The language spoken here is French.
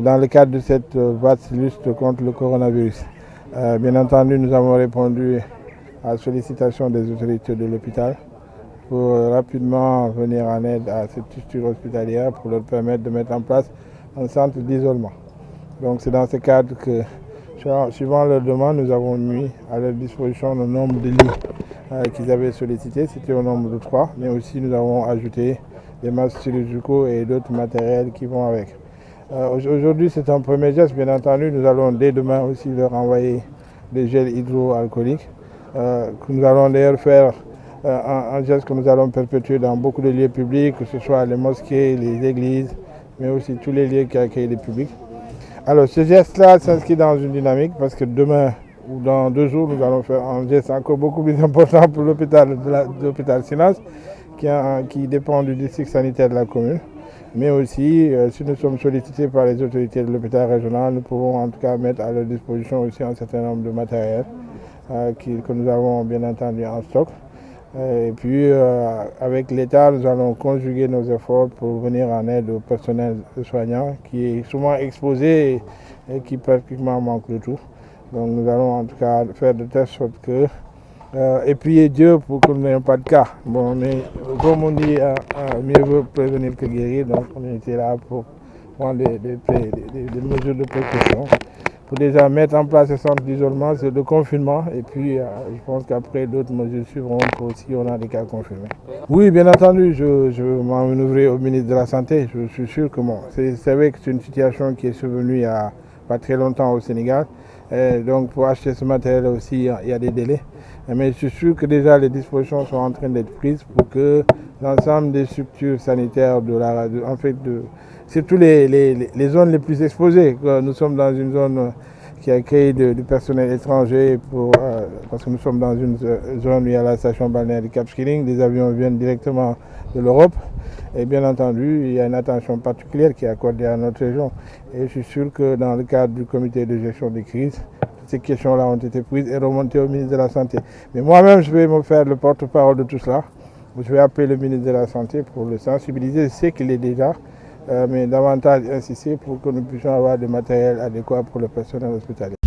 dans le cadre de cette vaste lutte contre le coronavirus. Bien entendu, nous avons répondu à la sollicitation des autorités de l'hôpital pour rapidement venir en aide à cette structure hospitalière pour leur permettre de mettre en place un centre d'isolement. Donc c'est dans ce cadre que, suivant leur demande, nous avons mis à leur disposition le nombre de lits qu'ils avaient sollicité. C'était au nombre de 3, mais aussi nous avons ajouté des masques chirurgicaux et d'autres matériels qui vont avec. Aujourd'hui, c'est un premier geste. Bien entendu, nous allons dès demain aussi leur envoyer des gels hydroalcooliques. Que nous allons d'ailleurs faire un geste que nous allons perpétuer dans beaucoup de lieux publics, que ce soit les mosquées, les églises, mais aussi tous les lieux qui accueillent les publics. Alors, ce geste-là s'inscrit dans une dynamique parce que demain ou dans 2 jours, nous allons faire un geste encore beaucoup plus important pour l'hôpital Sinas, qui dépend du district sanitaire de la commune. Mais aussi, si nous sommes sollicités par les autorités de l'hôpital régional, nous pouvons en tout cas mettre à leur disposition aussi un certain nombre de matériel que nous avons bien entendu en stock. Et puis, avec l'État, nous allons conjuguer nos efforts pour venir en aide au personnel soignant qui est souvent exposé et qui pratiquement manque de tout. Donc, nous allons en tout cas faire de telle sorte que et prier Dieu pour que nous n'ayons pas de cas. Bon, mais comme on dit, mieux vaut prévenir que guérir, donc on était là pour prendre des mesures de précaution, pour déjà mettre en place ce centre d'isolement, c'est de confinement, et puis je pense qu'après d'autres mesures suivront pour si on a des cas confirmés. Oui, bien entendu, je vais m'en manœuvrer au ministre de la Santé, je suis sûr que bon, c'est vrai que c'est une situation qui est survenue il n'y a pas très longtemps au Sénégal, et donc pour acheter ce matériel aussi, il y a des délais. Mais je suis sûr que déjà les dispositions sont en train d'être prises pour que l'ensemble des structures sanitaires surtout les zones les plus exposées. Nous sommes dans une zone qui accueille du personnel étranger parce que nous sommes dans une zone où il y a la station balnéaire du Cap Skirring. Les avions viennent directement de l'Europe. Et bien entendu, il y a une attention particulière qui est accordée à notre région. Et je suis sûr que dans le cadre du comité de gestion des crises, ces questions-là ont été prises et remontées au ministre de la Santé. Mais moi-même, je vais me faire le porte-parole de tout cela. Je vais appeler le ministre de la Santé pour le sensibiliser. Je sais qu'il est déjà, mais davantage insister pour que nous puissions avoir du matériel adéquat pour le personnel hospitalier.